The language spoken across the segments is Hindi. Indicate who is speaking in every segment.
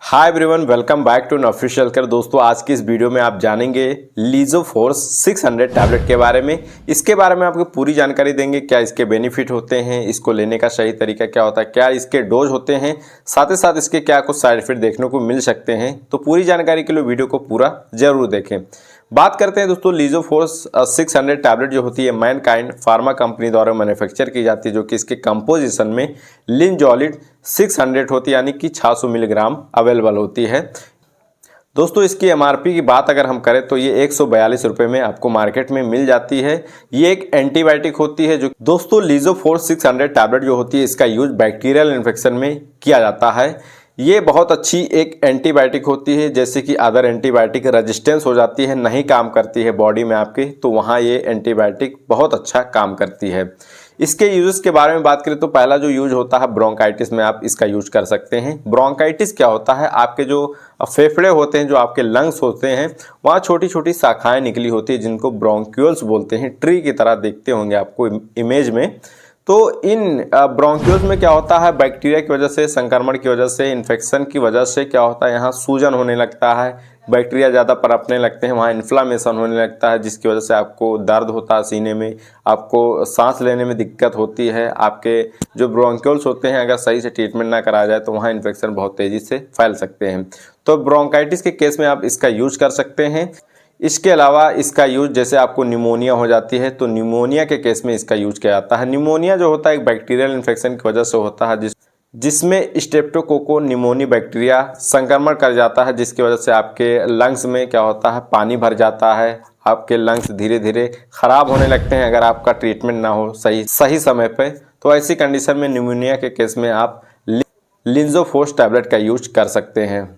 Speaker 1: Hi everyone, welcome back to official care. दोस्तों, आज की इस वीडियो में आप जानेंगे लिजोफोर्स 600 टैबलेट के बारे में। इसके बारे में आपको पूरी जानकारी देंगे। क्या इसके बेनिफिट होते हैं, इसको लेने का सही तरीका क्या होता है, क्या इसके डोज होते हैं, साथ ही साथ इसके क्या कुछ साइड इफेक्ट देखने को मिल सकते हैं। तो पूरी जानकारी के लिए वीडियो को पूरा जरूर देखें। बात करते हैं दोस्तों, लिजोफोर्स 600 टैबलेट जो होती है मैनकाइंड फार्मा कंपनी द्वारा मैन्युफैक्चर की जाती है, जो कि इसके कंपोजिशन में लिनजोलिड 600 होती है, यानी कि 600 मिलीग्राम अवेलेबल होती है। दोस्तों, इसकी एमआरपी की बात अगर हम करें तो ये 142 रुपये में आपको मार्केट में मिल जाती है। ये एक एंटीबायोटिक होती है। जो दोस्तों लिजोफोर्स 600 टैबलेट जो होती है, इसका यूज बैक्टीरियल इन्फेक्शन में किया जाता है। ये बहुत अच्छी एक एंटीबायोटिक होती है। जैसे कि अदर एंटीबायोटिक रेजिस्टेंस हो जाती है, नहीं काम करती है बॉडी में आपके, तो वहाँ ये एंटीबायोटिक बहुत अच्छा काम करती है। इसके यूज़ के बारे में बात करें तो पहला जो यूज होता है ब्रोंकाइटिस में आप इसका यूज कर सकते हैं। ब्रोंकाइटिस क्या होता है, आपके जो फेफड़े होते हैं, जो आपके लंग्स होते हैं, वहाँ छोटी छोटी शाखाएं निकली होती है जिनको ब्रोंक्यूल्स बोलते हैं। ट्री की तरह देखते होंगे आपको इमेज में। तो इन ब्रोंक्यूल्स में क्या होता है, बैक्टीरिया की वजह से, संक्रमण की वजह से, इन्फेक्शन की वजह से क्या होता है, यहाँ सूजन होने लगता है, बैक्टीरिया ज़्यादा पनपने लगते हैं, वहाँ इन्फ्लामेशन होने लगता है, जिसकी वजह से आपको दर्द होता है सीने में, आपको सांस लेने में दिक्कत होती है। आपके जो ब्रोंक्यूल्स होते हैं, अगर सही से ट्रीटमेंट ना कराया जाए तो वहाँ इन्फेक्शन बहुत तेज़ी से फैल सकते हैं। तो ब्रोंकाइटिस के केस में आप इसका यूज कर सकते हैं। इसके अलावा इसका यूज, जैसे आपको निमोनिया हो जाती है तो निमोनिया के केस में इसका यूज किया जाता है। निमोनिया जो होता है एक बैक्टीरियल इन्फेक्शन की वजह से होता है, जिसमें स्ट्रेप्टोकोको निमोनी बैक्टीरिया संक्रमण कर जाता है, जिसकी वजह से आपके लंग्स में क्या होता है, पानी भर जाता है। आपके लंग्स धीरे धीरे ख़राब होने लगते हैं अगर आपका ट्रीटमेंट ना हो सही समय पे। तो ऐसी कंडीशन में निमोनिया के केस में आप लिंजोफोर्स टैबलेट का यूज कर सकते हैं।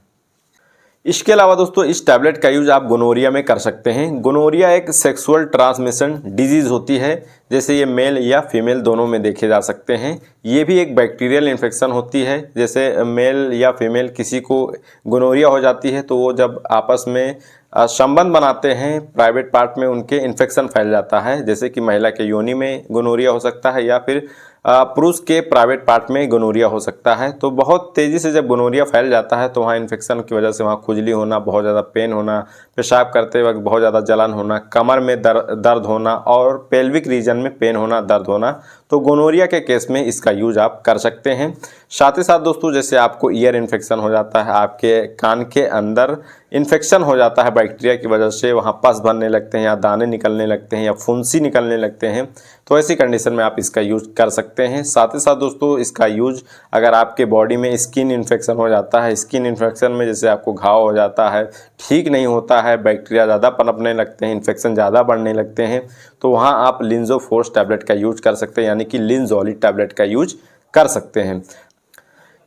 Speaker 1: इसके अलावा दोस्तों, इस टैबलेट का यूज आप गोनोरिया में कर सकते हैं। गोनोरिया एक सेक्सुअल ट्रांसमिशन डिजीज़ होती है। जैसे ये मेल या फीमेल दोनों में देखे जा सकते हैं। ये भी एक बैक्टीरियल इन्फेक्शन होती है। जैसे मेल या फीमेल किसी को गोनोरिया हो जाती है तो वो जब आपस में संबंध बनाते हैं, प्राइवेट पार्ट में उनके इन्फेक्शन फैल जाता है। जैसे कि महिला के योनि में गोनोरिया हो सकता है या फिर पुरुष के प्राइवेट पार्ट में गोनोरिया हो सकता है। तो बहुत तेज़ी से जब गोनोरिया फैल जाता है तो वहाँ इन्फेक्शन की वजह से वहाँ खुजली होना, बहुत ज़्यादा पेन होना, पेशाब करते वक्त बहुत ज़्यादा जलन होना, कमर में दर्द होना और पेल्विक रीजन में पेन होना, दर्द होना। तो गोनोरिया के केस में इसका यूज आप कर सकते हैं। साथ ही साथ दोस्तों, जैसे आपको ईयर इन्फेक्शन हो जाता है, आपके कान के अंदर इन्फेक्शन हो जाता है बैक्टीरिया की वजह से, वहाँ पस भरने लगते हैं या दाने निकलने लगते हैं या फुंसी निकलने लगते हैं, तो ऐसी कंडीशन में आप इसका यूज कर सकते हैं। साथ ही साथ दोस्तों, इसका यूज अगर आपके बॉडी में स्किन इन्फेक्शन हो जाता है, स्किन इन्फेक्शन में जैसे आपको घाव हो जाता है, ठीक नहीं होता है, बैक्टीरिया ज़्यादा पनपने लगते हैं, इन्फेक्शन ज़्यादा बढ़ने लगते हैं, तो वहाँ आप लिंजोफोर्स टैबलेट का यूज कर सकते हैं, यानी कि लिनजोलिड टैबलेट का यूज कर सकते हैं।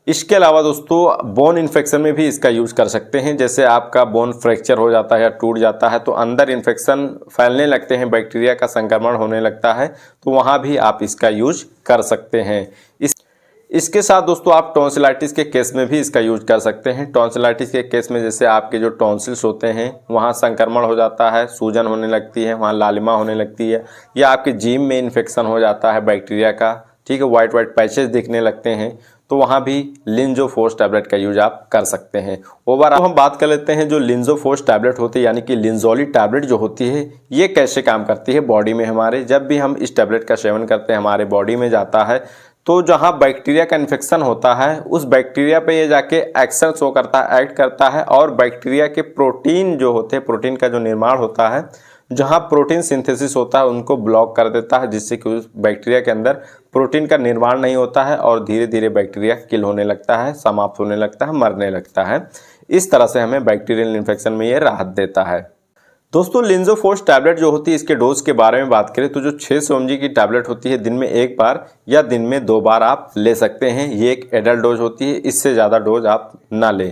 Speaker 1: इसके अलावा दोस्तों, बोन इन्फेक्शन में भी इसका यूज कर सकते हैं। जैसे आपका बोन फ्रैक्चर हो जाता है या टूट जाता है तो अंदर इन्फेक्शन फैलने लगते हैं, बैक्टीरिया का संक्रमण होने लगता है, तो वहाँ भी आप इसका यूज कर सकते हैं। इसके साथ दोस्तों, आप टॉन्सिलाइटिस के केस में भी इसका यूज कर सकते हैं। टॉन्सिलाइटिस के केस में जैसे आपके जो टॉन्सिल्स होते हैं वहाँ संक्रमण हो जाता है, सूजन होने लगती है, वहाँ लालिमा होने लगती है, या आपके जीभ में इन्फेक्शन हो जाता है बैक्टीरिया का, ठीक है, वाइट पैचेस दिखने लगते हैं, तो वहाँ भी लिंजोफोर्स टैबलेट का यूज आप कर सकते हैं। ओवरऑल हम बात कर लेते हैं जो लिंजोफोर्स टैबलेट होती है, यानी कि लिंजोलिड टैबलेट जो होती है, ये कैसे काम करती है बॉडी में हमारे। जब भी हम इस टैबलेट का सेवन करते हैं, हमारे बॉडी में जाता है, तो जहाँ बैक्टीरिया का इन्फेक्शन होता है उस बैक्टीरिया पे ये जाके एक्शन शो करता है, एक्ट करता है, और बैक्टीरिया के प्रोटीन जो होते हैं, प्रोटीन का जो निर्माण होता है, जहाँ प्रोटीन सिंथेसिस होता है, उनको ब्लॉक कर देता है, जिससे कि उस बैक्टीरिया के अंदर प्रोटीन का निर्माण नहीं होता है और धीरे धीरे बैक्टीरिया किल होने लगता है, समाप्त होने लगता है, मरने लगता है। इस तरह से हमें बैक्टीरियल इन्फेक्शन में ये राहत देता है। दोस्तों, लिंजोफोर्स टैबलेट जो होती है, इसके डोज के बारे में बात करें तो जो 600 mg की टैबलेट होती है, दिन में एक बार या दिन में 2 बार आप ले सकते हैं। ये एक एडल्ट डोज होती है, इससे ज़्यादा डोज आप ना लें।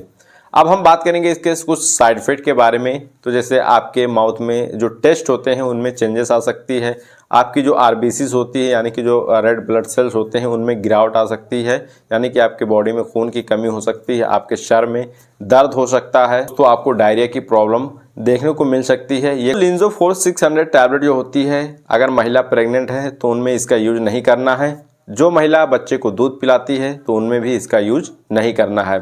Speaker 1: अब हम बात करेंगे इसके कुछ साइड इफेक्ट के बारे में। तो जैसे आपके माउथ में जो टेस्ट होते हैं उनमें चेंजेस आ सकती है, आपकी जो आरबीसीज होती है, यानी कि जो रेड ब्लड सेल्स होते हैं, उनमें गिरावट आ सकती है, यानी कि आपके बॉडी में खून की कमी हो सकती है, आपके सर में दर्द हो सकता है, तो आपको डायरिया की प्रॉब्लम देखने को मिल सकती है। ये लिंजोफोर्स 600 टैबलेट जो होती है, अगर महिला प्रेग्नेंट है तो उनमें इसका यूज नहीं करना है। जो महिला बच्चे को दूध पिलाती है तो उनमें भी इसका यूज नहीं करना है।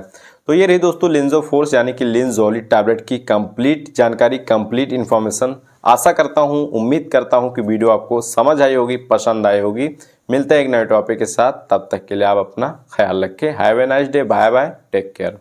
Speaker 1: तो ये रही दोस्तों लिंजोफोर्स यानी कि लिंजोलिड टैबलेट की कंप्लीट जानकारी, कंप्लीट इन्फॉर्मेशन। आशा करता हूँ, उम्मीद करता हूँ कि वीडियो आपको समझ आई होगी, पसंद आई होगी। मिलते हैं एक नए टॉपिक के साथ, तब तक के लिए आप अपना ख्याल रखें। Have a nice day, bye bye, take care.